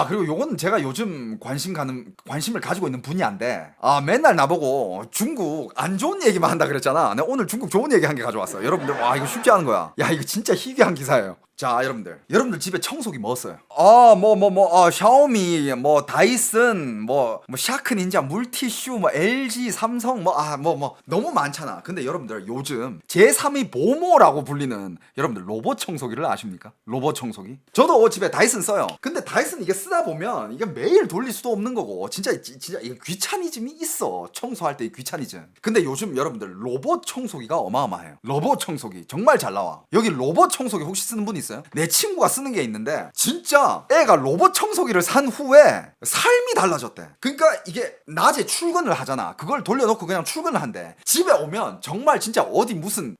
그리고 요거는 제가 요즘 관심을 가지고 있는 분야인데, 맨날 나보고 중국 안 좋은 얘기만 한다 그랬잖아. 내가 오늘 중국 좋은 얘기 한 개 가져왔어. 여러분들, 와, 이거 쉽지 않은 거야. 야, 이거 진짜 희귀한 기사예요. 자, 여러분들 집에 청소기 뭐 써요? 샤오미, 다이슨, 샤크 닌자, 물티슈, LG, 삼성, 너무 많잖아. 근데 여러분들 요즘 제3의 보모라고 불리는 여러분들 로봇 청소기를 아십니까? 로봇 청소기? 저도 집에 다이슨 써요. 근데 다이슨 이게 쓰다 보면 이게 매일 돌릴 수도 없는 거고, 진짜 이게 귀차니즘이 있어. 청소할 때의 귀차니즘. 근데 요즘 여러분들 로봇 청소기가 어마어마해요. 로봇 청소기 정말 잘 나와. 여기 로봇 청소기 혹시 쓰는 분 있어요? 내 친구가 쓰는 게 있는데 진짜 애가 로봇 청소기를 산 후에 삶이 달라졌대. 그러니까 이게 낮에 출근을 하잖아. 그걸 돌려놓고 그냥 출근을 한대. 집에 오면 정말 진짜 어디 무슨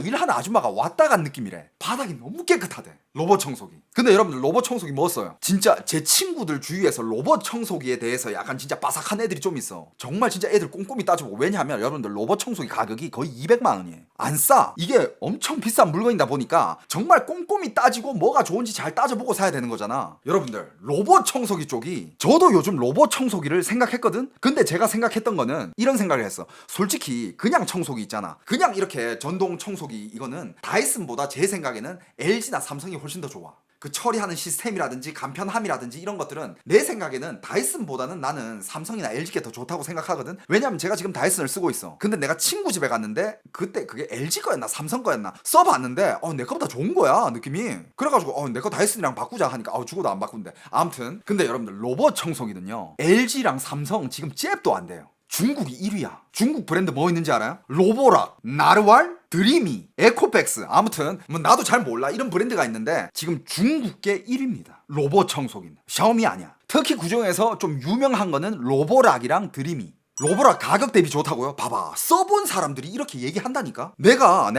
일하는 아줌마가 왔다 간 느낌이래. 바닥이 너무 깨끗하대. 로봇 청소기. 근데 여러분들 로봇 청소기 뭐 써요? 진짜 제 친구들 주위에서 로봇 청소기에 대해서 약간 진짜 빠삭한 애들이 좀 있어. 정말 진짜 애들 꼼꼼히 따져보고. 왜냐하면 여러분들 로봇 청소기 가격이 거의 200만 원이에요. 안 싸. 이게 엄청 비싼 물건이다 보니까 정말 꼼꼼히 따지고 뭐가 좋은지 잘 따져보고 사야 되는 거잖아. 여러분들 로봇 청소기 쪽이, 저도 요즘 로봇 청소기를 생각했거든. 근데 제가 생각했던 거는 이런 생각을 했어. 솔직히 그냥 청소기 있잖아. 그냥 이렇게 전동 청소기, 이거는 다이슨보다 제 생각에는 LG나 삼성이 훨씬 더 좋아. 그 처리하는 시스템이라든지 간편함이라든지 이런 것들은 내 생각에는 다이슨보다는 나는 삼성이나 LG가 더 좋다고 생각하거든. 왜냐면 제가 지금 다이슨을 쓰고 있어. 근데 내가 친구 집에 갔는데 그때 그게 LG 거였나 삼성 거였나 써봤는데 내 거보다 좋은 거야, 느낌이. 그래가지고 내 거 다이슨이랑 바꾸자 하니까 죽어도 안 바꾼대. 아무튼 근데 여러분들 로봇 청소기는요, LG랑 삼성 지금 잽도 안 돼요. 중국이 1위야. 중국 브랜드 뭐 있는지 알아요? 로보락, 나르왈, 드리미, 에코백스. 아무튼 나도 잘 몰라. 이런 브랜드가 있는데 지금 중국계 1위입니다. 로봇 청소기는. 샤오미 아니야. 특히 그중에서 좀 유명한 거는 로보락이랑 드리미. 로보락 가격 대비 좋다고요? 봐봐, 써본 사람들이 이렇게 얘기한다니까. 내가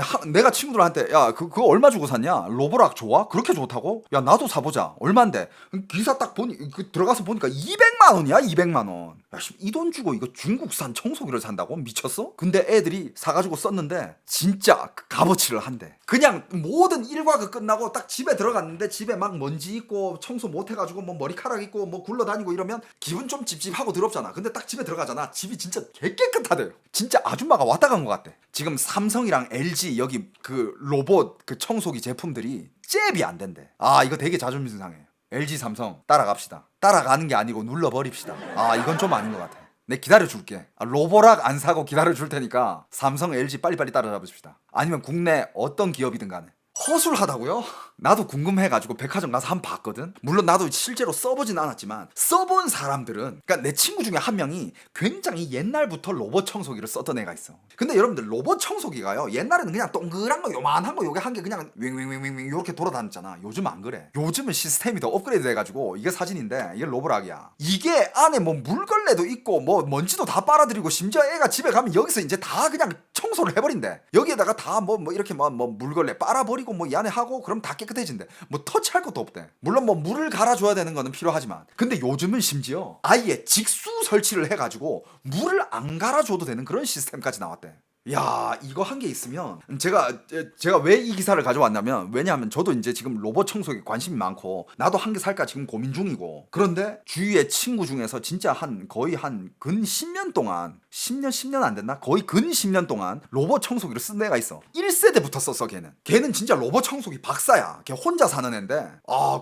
친구들한테 야 그거 얼마 주고 샀냐? 로보락 좋아? 그렇게 좋다고? 야 나도 사보자. 얼만데? 기사 딱 보니 들어가서 보니까 200만 원이야. 200만 원. 야, 이 돈 주고 이거 중국산 청소기를 산다고? 미쳤어? 근데 애들이 사가지고 썼는데 진짜 값어치를 한대. 그냥 모든 일과가 끝나고 딱 집에 들어갔는데 집에 막 먼지 있고 청소 못 해가지고 머리카락 있고 굴러다니고 이러면 기분 좀 찝찝하고 더럽잖아. 근데 딱 집에 들어가잖아. 집이 진짜 개깨끗하대요. 진짜 아줌마가 왔다 간 것 같대. 지금 삼성이랑 LG 여기 그 로봇 그 청소기 제품들이 잽이 안 된대. 이거 되게 자존심 상해. LG 삼성 따라갑시다. 따라가는 게 아니고 눌러버립시다. 이건 좀 아닌 것 같아. 내 기다려줄게. 로보락 안 사고 기다려줄 테니까 삼성, LG 빨리빨리 따라잡읍시다. 아니면 국내 어떤 기업이든 간에. 허술하다고요? 나도 궁금해가지고 백화점 가서 한번 봤거든. 물론 나도 실제로 써보진 않았지만 써본 사람들은, 그러니까 내 친구 중에 한 명이 굉장히 옛날부터 로봇 청소기를 썼던 애가 있어. 근데 여러분들 로봇 청소기가요, 옛날에는 그냥 동그란 거 요만한 거 요게 한 개 그냥 윙윙윙윙 이렇게 돌아다녔잖아. 요즘 안 그래. 요즘은 시스템이 더 업그레이드 돼가지고 이게 사진인데 이게 로보락이야. 이게 안에 물걸레도 있고 먼지도 다 빨아들이고, 심지어 애가 집에 가면 여기서 이제 다 그냥 청소를 해버린대. 여기에다가 다 이렇게 물걸레 빨아버리고 이 안에 하고 그럼 다 깨끗해진대. 터치할 것도 없대. 물론 물을 갈아줘야 되는 거는 필요하지만, 근데 요즘은 심지어 아예 직수 설치를 해가지고 물을 안 갈아줘도 되는 그런 시스템까지 나왔대. 야, 이거 한 개 있으면 제가 왜 이 기사를 가져왔냐면, 왜냐하면 저도 이제 지금 로봇 청소기 관심이 많고 나도 한 개 살까 지금 고민 중이고. 그런데 주위에 친구 중에서 진짜 거의 근 10년 동안 10년 안 됐나? 거의 근 10년 동안 로봇 청소기를 쓴 애가 있어. 1세대부터 썼어. 걔는 진짜 로봇 청소기 박사야. 걔 혼자 사는 애인데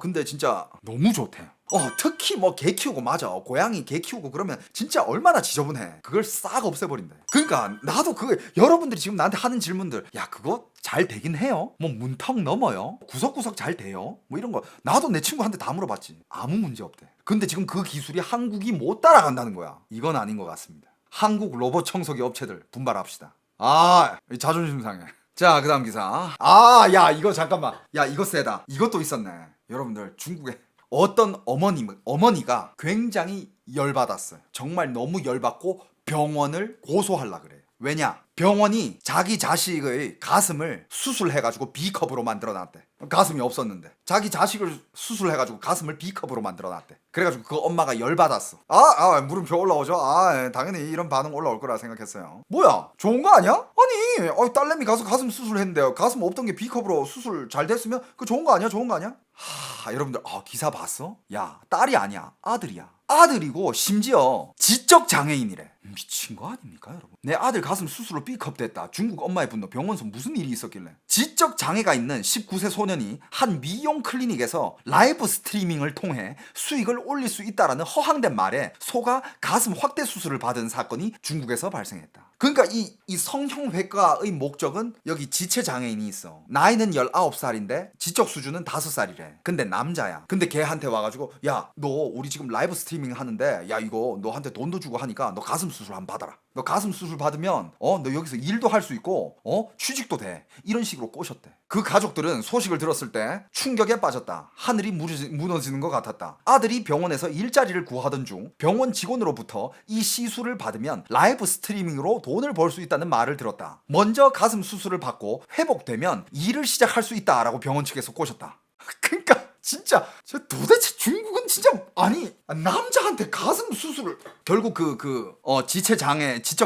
근데 진짜 너무 좋대. 특히 개 키우고, 맞아, 고양이 개 키우고 그러면 진짜 얼마나 지저분해. 그걸 싹 없애버린대. 그러니까 나도 여러분들이 지금 나한테 하는 질문들, 야 그거 잘 되긴 해요? 문턱 넘어요? 구석구석 잘 돼요? 이런 거 나도 내 친구한테 다 물어봤지. 아무 문제 없대. 근데 지금 그 기술이 한국이 못 따라간다는 거야. 이건 아닌 것 같습니다. 한국 로봇 청소기 업체들 분발합시다. 자존심 상해. 자, 그 다음 기사. 야 이거 잠깐만. 야 이거 세다. 이것도 있었네. 여러분들, 중국에 어떤 어머니가 굉장히 열받았어요. 정말 너무 열받고 병원을 고소하려 그래요. 왜냐? 병원이 자기 자식의 가슴을 수술해가지고 B컵으로 만들어놨대. 가슴이 없었는데 자기 자식을 수술해가지고 가슴을 B컵으로 만들어놨대. 그래가지고 그 엄마가 열받았어. 물음표 올라오죠. 당연히 이런 반응 올라올 거라 생각했어요. 뭐야, 좋은 거 아니야? 아니 딸내미 가서 가슴 수술했는데 가슴 없던 게 B컵으로 수술 잘 됐으면 그 좋은 거 아니야? 좋은 거 아니야? 여러분들 기사 봤어? 야, 딸이 아니야, 아들이야. 아들이고 심지어 지적 장애인이래. 미친 거 아닙니까, 여러분? 내 아들 가슴 수술로 B컵 됐다. 중국 엄마의 분노. 병원에서 무슨 일이 있었길래? 지적 장애가 있는 19세 소년이 한 미용 클리닉에서 라이브 스트리밍을 통해 수익을 올릴 수 있다라는 허황된 말에 속아 가슴 확대 수술을 받은 사건이 중국에서 발생했다. 그러니까 이 성형외과의 목적은 여기 지체 장애인이 있어. 나이는 19살인데 지적 수준은 5살이래. 근데 남자야. 근데 걔한테 와가지고 야, 너 우리 지금 라이브 스트리밍 하는데 야, 이거 너한테 돈도 주고 하니까 너 가슴 수술 한번 받아라. 너 가슴 수술 받으면 너 여기서 일도 할 수 있고 취직도 돼. 이런 식으로 꼬셨대. 그 가족들은 소식을 들었을 때 충격에 빠졌다. 하늘이 무너지는 것 같았다. 아들이 병원에서 일자리를 구하던 중 병원 직원으로부터 이 시술을 받으면 라이브 스트리밍으로 돈을 벌 수 있다는 말을 들었다. 먼저 가슴 수술을 받고 회복되면 일을 시작할 수 있다라고 병원 측에서 꼬셨다. 그러니까 진짜 도대체 중국은 진짜 남자한테 가슴 수술을 결국 지적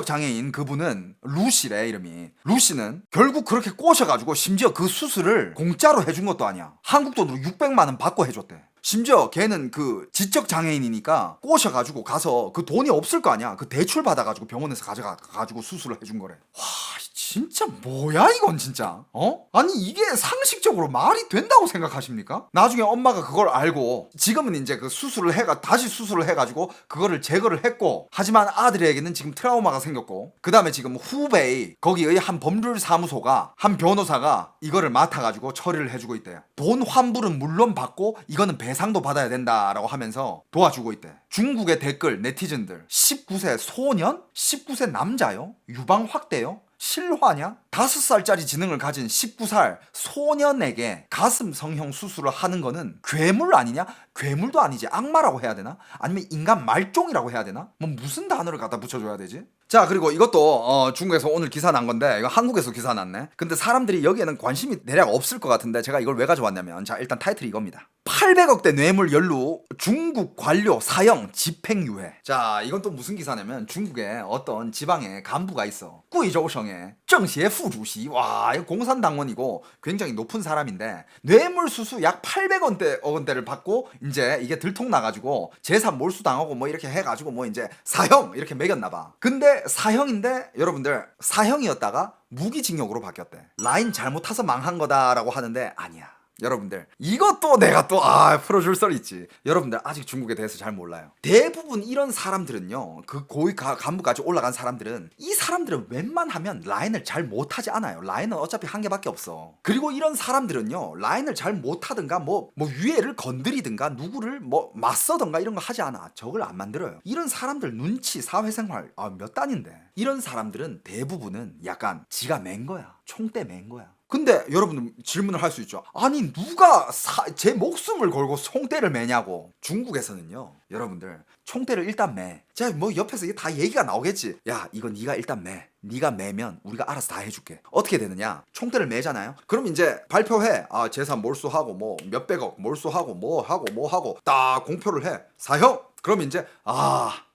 장애인 그분은 루시래. 이름이 루시는 결국 그렇게 꼬셔가지고 심지어 그 수술을 공짜로 해준 것도 아니야. 한국 돈으로 600만 원 받고 해줬대. 심지어 걔는 그 지적 장애인이니까 꼬셔가지고 가서 그 돈이 없을 거 아니야. 그 대출 받아가지고 병원에서 가져가가지고 수술을 해준 거래. 와, 진짜 뭐야 이건 진짜. 아니 이게 상식적으로 말이 된다고 생각하십니까? 나중에 엄마가 그걸 알고 지금은 이제 그 수술을 다시 수술을 해가지고 그거를 제거를 했고, 하지만 아들에게는 지금 트라우마가 생겼고, 그 다음에 지금 후베이 거기의 한 법률사무소가 한 변호사가 이거를 맡아가지고 처리를 해주고 있대요. 돈 환불은 물론 받고 이거는 배상도 받아야 된다라고 하면서 도와주고 있대. 중국의 댓글 네티즌들 19세 소년? 19세 남자요? 유방 확대요? 실화냐? 5살짜리 지능을 가진 19살 소년에게 가슴 성형 수술을 하는 거는 괴물 아니냐? 괴물도 아니지. 악마라고 해야 되나? 아니면 인간 말종이라고 해야 되나? 무슨 단어를 갖다 붙여줘야 되지? 자, 그리고 이것도 중국에서 오늘 기사 난 건데 이거 한국에서 기사 났네. 근데 사람들이 여기에는 관심이 대략 없을 것 같은데 제가 이걸 왜 가져왔냐면, 자, 일단 타이틀이 이겁니다. 800억대 뇌물 연루 중국 관료 사형 집행유예. 자, 이건 또 무슨 기사냐면 중국에 어떤 지방에 간부가 있어. 구이저우성의 정시의副主席. 와, 이거 공산당원이고 굉장히 높은 사람인데 뇌물수수 약 800억원대를 받고 이제 이게 들통나가지고 재산 몰수당하고 뭐 이렇게 해가지고 뭐 이제 사형 이렇게 매겼나봐. 근데 사형인데 여러분들, 사형이었다가 무기징역으로 바뀌었대. 라인 잘못 타서 망한 거다라고 하는데 아니야. 여러분들, 이것도 내가 또 풀어줄 썰 있지. 여러분들 아직 중국에 대해서 잘 몰라요. 대부분 이런 사람들은요, 그 고위 간부까지 올라간 사람들은, 이 사람들은 웬만하면 라인을 잘 못하지 않아요. 라인은 어차피 한 개밖에 없어. 그리고 이런 사람들은요, 라인을 잘 못하든가 뭐 위에를 건드리든가 누구를 맞서든가 이런 거 하지 않아. 적을 안 만들어요. 이런 사람들 눈치, 사회생활 몇 단인데, 이런 사람들은 대부분은 약간 지가 맨 거야. 총대 맨 거야. 근데 여러분들 질문을 할 수 있죠. 아니 누가 제 목숨을 걸고 총대를 매냐고. 중국에서는요, 여러분들 총대를 일단 매. 자, 옆에서 이게 다 얘기가 나오겠지. 야, 이거 네가 일단 매. 네가 매면 우리가 알아서 다 해줄게. 어떻게 되느냐? 총대를 매잖아요. 그럼 이제 발표해. 재산 몰수하고 뭐 몇백억 몰수하고 뭐 하고 딱 공표를 해. 사형. 그럼 이제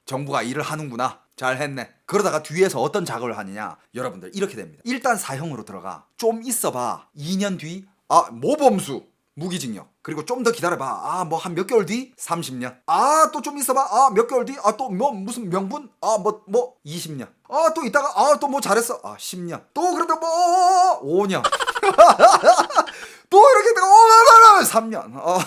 정부가 일을 하는구나. 잘했네. 그러다가 뒤에서 어떤 작업을 하느냐, 여러분들 이렇게 됩니다. 일단 사형으로 들어가. 좀 있어봐. 2년 뒤 모범수 무기징역. 그리고 좀 더 기다려봐. 뭐 한 몇 개월 뒤 30년. 또 좀 있어봐. 몇 개월 뒤 또 무슨 명분 20년. 또 있다가 또 뭐 잘했어 10년. 또 그러다 5년. 또 이렇게 있다가 3년.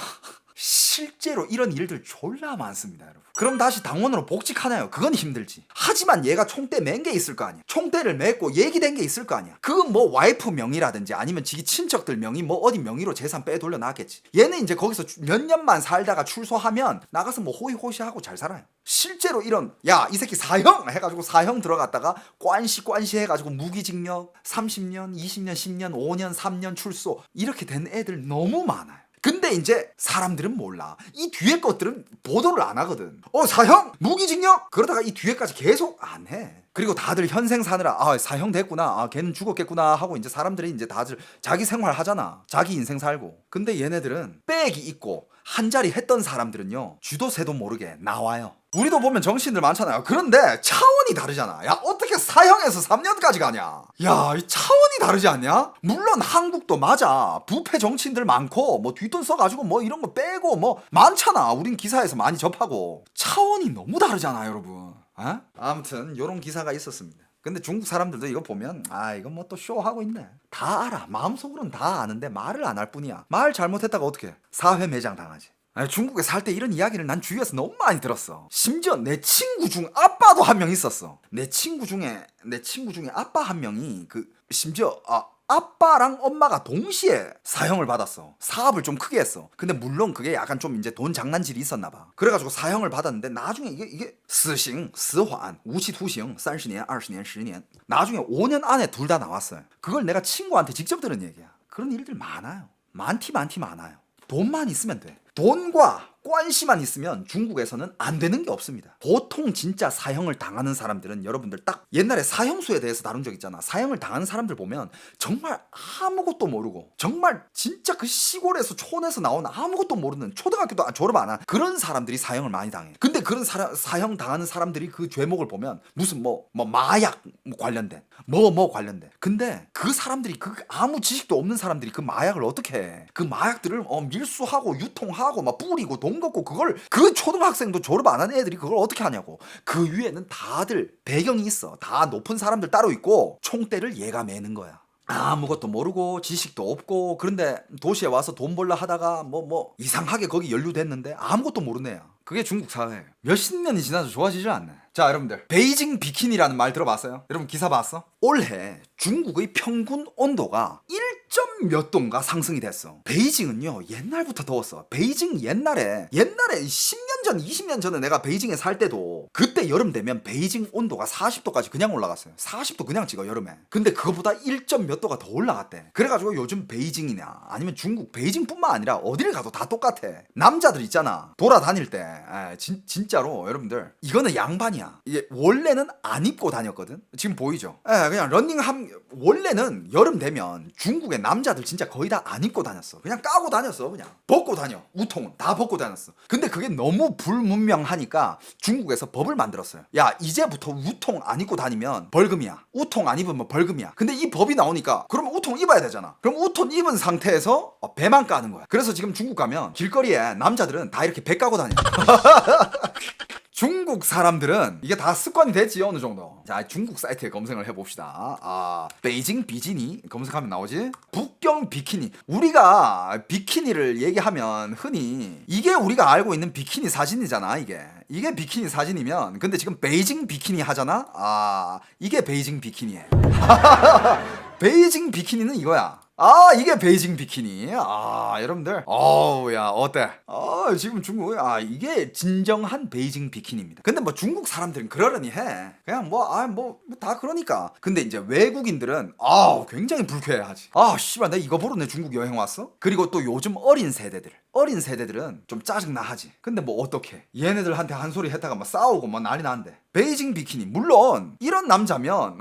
실제로 이런 일들 졸라 많습니다, 여러분. 그럼 다시 당원으로 복직하나요? 그건 힘들지. 하지만 얘가 총대 맨 게 있을 거 아니야. 총대를 맺고 얘기된 게 있을 거 아니야. 그건 뭐 와이프 명의라든지 아니면 지기 친척들 명의 어디 명의로 재산 빼돌려 놨겠지. 얘는 이제 거기서 몇 년만 살다가 출소하면 나가서 호의호시하고 잘 살아요. 실제로 이런 이 새끼 사형 해가지고 사형 들어갔다가 꽌시 해가지고 무기징역 30년, 20년, 10년, 5년, 3년 출소 이렇게 된 애들 너무 많아요. 근데 이제 사람들은 몰라. 이 뒤에 것들은 보도를 안 하거든. 사형? 무기징역? 그러다가 이 뒤에까지 계속 안 해. 그리고 다들 현생 사느라 사형 됐구나, 걔는 죽었겠구나 하고 이제 사람들이 이제 다들 자기 생활 하잖아. 자기 인생 살고. 근데 얘네들은 백이 있고 한 자리 했던 사람들은요, 쥐도 새도 모르게 나와요. 우리도 보면 정치인들 많잖아요. 그런데 차원이 다르잖아. 야, 어떻게 사형에서 3년까지 가냐? 야, 이 차원이 다르지 않냐? 물론 한국도 맞아. 부패 정치인들 많고 뭐 뒷돈 써가지고 뭐 이런 거 빼고 뭐 많잖아. 우린 기사에서 많이 접하고. 차원이 너무 다르잖아, 여러분. 아무튼 요런 기사가 있었습니다. 근데 중국 사람들도 이거 보면 이건 뭐 또 쇼하고 있네. 다 알아. 마음속으로는 다 아는데 말을 안 할 뿐이야. 말 잘못했다가 어떡해? 사회 매장 당하지. 중국에 살 때 이런 이야기를 난 주위에서 너무 많이 들었어. 심지어 내 친구 중 아빠도 한 명 있었어. 내 친구 중에 아빠 한 명이 심지어 아빠랑 엄마가 동시에 사형을 받았어. 사업을 좀 크게 했어. 근데 물론 그게 약간 좀 이제 돈 장난질이 있었나 봐. 그래가지고 사형을 받았는데 나중에 이게 스싱, 스환, 우치투싱, 30년, 20년, 10년. 나중에 5년 안에 둘 다 나왔어요. 그걸 내가 친구한테 직접 들은 얘기야. 그런 일들 많아요. 많아요. 돈만 있으면 돼. 돈과 관시만 있으면 중국에서는 안 되는 게 없습니다. 보통 진짜 사형을 당하는 사람들은 여러분들 딱 옛날에 사형수에 대해서 다룬 적 있잖아. 사형을 당하는 사람들 보면 정말 아무것도 모르고 정말 진짜 그 시골에서 촌에서 나온 아무것도 모르는 초등학교도 졸업 안 한 그런 사람들이 사형을 많이 당해. 근데 그런 사형 당하는 사람들이 그 죄목을 보면 무슨 뭐 마약 관련된 뭐 관련된. 근데 그 사람들이 아무 지식도 없는 사람들이 그 마약을 어떻게 해? 그 마약들을 밀수하고 유통하고 막 뿌리고 돈 걷고 그걸 그 초등학생도 졸업 안 한 애들이 그걸 어떻게 하냐고. 그 위에는 다들 배경이 있어. 다 높은 사람들 따로 있고 총대를 얘가 매는 거야. 아무것도 모르고 지식도 없고 그런데 도시에 와서 돈 벌려 하다가 뭐 이상하게 거기 연루됐는데 아무것도 모르는 애야. 그게 중국 사회. 몇십 년이 지나서 좋아지질 않네. 자, 여러분들 베이징 비키니라는 말 들어봤어요? 여러분 기사 봤어? 올해 중국의 평균 온도가 1점 몇 도인가 상승이 됐어. 베이징은요 옛날부터 더웠어. 베이징 옛날에 10년 전 20년 전에 내가 베이징에 살 때도 그때 여름 되면 베이징 온도가 40도까지 그냥 올라갔어요. 40도 그냥 찍어 여름에. 근데 그거보다 1점 몇 도가 더 올라갔대. 그래가지고 요즘 베이징이나 아니면 중국 베이징뿐만 아니라 어딜 가도 다 똑같아. 남자들 있잖아 돌아다닐 때 진짜로 여러분들 이거는 양반이야. 이게 원래는 안 입고 다녔거든. 지금 보이죠? 그냥 원래는 여름 되면 중국의 남자들 진짜 거의 다 안 입고 다녔어. 그냥 까고 다녔어. 그냥 벗고 다녀. 우통은 다 벗고 다녔어. 근데 그게 너무 불문명하니까 중국에서 법을 만들었어요. 야, 이제부터 우통 안 입고 다니면 벌금이야. 우통 안 입으면 벌금이야. 근데 이 법이 나오니까 그러면 우통 입어야 되잖아. 그럼 우통 입은 상태에서 배만 까는 거야. 그래서 지금 중국 가면 길거리에 남자들은 다 이렇게 배 까고 다녀. 중국 사람들은 이게 다 습관이 됐지 어느 정도. 자, 중국 사이트에 검색을 해봅시다. 베이징 비키니 검색하면 나오지. 북경 비키니. 우리가 비키니를 얘기하면 흔히 이게 우리가 알고 있는 비키니 사진이잖아. 이게 비키니 사진이면 근데 지금 베이징 비키니 하잖아. 이게 베이징 비키니에. 베이징 비키니는 이거야. 이게 베이징 비키니. 여러분들. 야, 어때? 지금 중국, 이게 진정한 베이징 비키니입니다. 근데 뭐 중국 사람들은 그러려니 해. 그냥 다 그러니까. 근데 이제 외국인들은, 굉장히 불쾌해하지. 씨발, 내가 이거 보러 내 중국 여행 왔어? 그리고 또 요즘 어린 세대들은 좀 짜증나 하지. 근데 뭐 어떡해. 얘네들한테 한 소리 했다가 막 싸우고 막 난리 나는데. 베이징 비키니. 물론, 이런 남자면,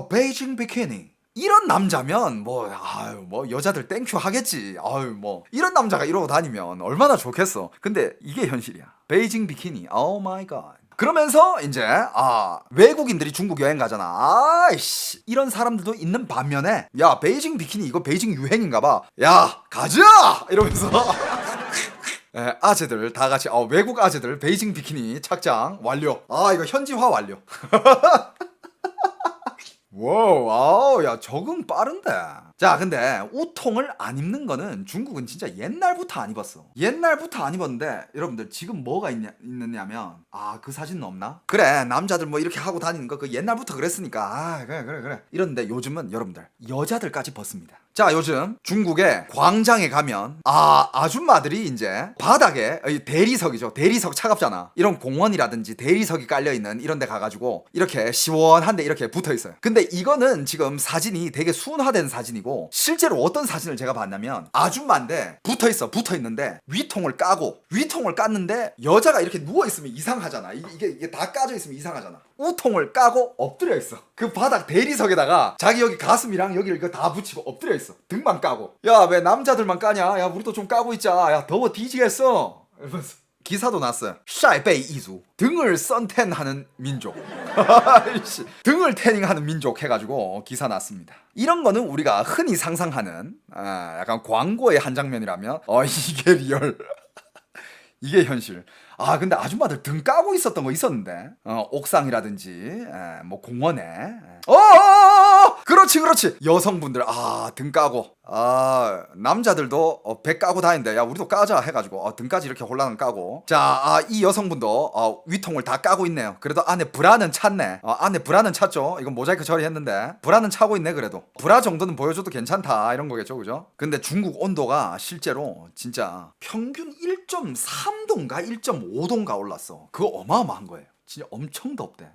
베이징 비키니 이런 남자면 여자들 땡큐 하겠지. 이런 남자가 이러고 다니면 얼마나 좋겠어. 근데 이게 현실이야. 베이징 비키니. 오 마이 갓. 그러면서 이제 외국인들이 중국 여행 가잖아. 이런 사람들도 있는 반면에 야, 베이징 비키니 이거 베이징 유행인가 봐. 야, 가자! 이러면서 아재들 다 같이 외국 아재들 베이징 비키니 착장 완료. 이거 현지화 완료. 와우, 야, 적응 빠른데. 자, 근데 우통을 안 입는 거는 중국은 진짜 옛날부터 안 입었어. 옛날부터 안 입었는데 여러분들 지금 뭐가 있느냐면 그 사진은 없나? 그래, 남자들 뭐 이렇게 하고 다니는 거 그 옛날부터 그랬으니까 그래 이런데 요즘은 여러분들 여자들까지 벗습니다. 자, 요즘 중국의 광장에 가면 아줌마들이 이제 바닥에 대리석이죠. 대리석 차갑잖아. 이런 공원이라든지 대리석이 깔려있는 이런 데 가가지고 이렇게 시원한데 이렇게 붙어있어요. 근데 이거는 지금 사진이 되게 순화된 사진이고 해가지고 실제로 어떤 사진을 제가 봤냐면 아줌마인데 붙어 있는데 위통을 깠는데 여자가 이렇게 누워 있으면 이상하잖아. 이게 다 까져 있으면 이상하잖아. 우통을 까고 엎드려 있어. 그 바닥 대리석에다가 자기 여기 가슴이랑 여기를 이거 다 붙이고 엎드려 있어. 등만 까고. 야, 왜 남자들만 까냐? 야, 우리도 좀 까고 있자. 야, 더워 뒤지겠어. 이러면서 기사도 났어요. 샤이베이 이주, 등을 선텐하는 민족. 등을 태닝하는 민족 해가지고 기사 났습니다. 이런 거는 우리가 흔히 상상하는 약간 광고의 한 장면이라면 이게 리얼. 이게 현실. 아, 근데 아줌마들 등 까고 있었던 거 있었는데 옥상이라든지 뭐 공원에 그렇지 여성분들 등 까고 남자들도 배 까고 다니는데 야 우리도 까자 해가지고 등까지 이렇게 홀라당 까고 자 이 여성분도 위통을 다 까고 있네요. 그래도 안에 브라는 찼네. 안에 브라는 찼죠. 이건 모자이크 처리했는데 브라는 차고 있네. 그래도 브라 정도는 보여줘도 괜찮다 이런 거겠죠, 그죠? 근데 중국 온도가 실제로 진짜 평균 1.3도인가 1.5도인가 올랐어. 그거 어마어마한 거예요. 진짜 엄청 덥대.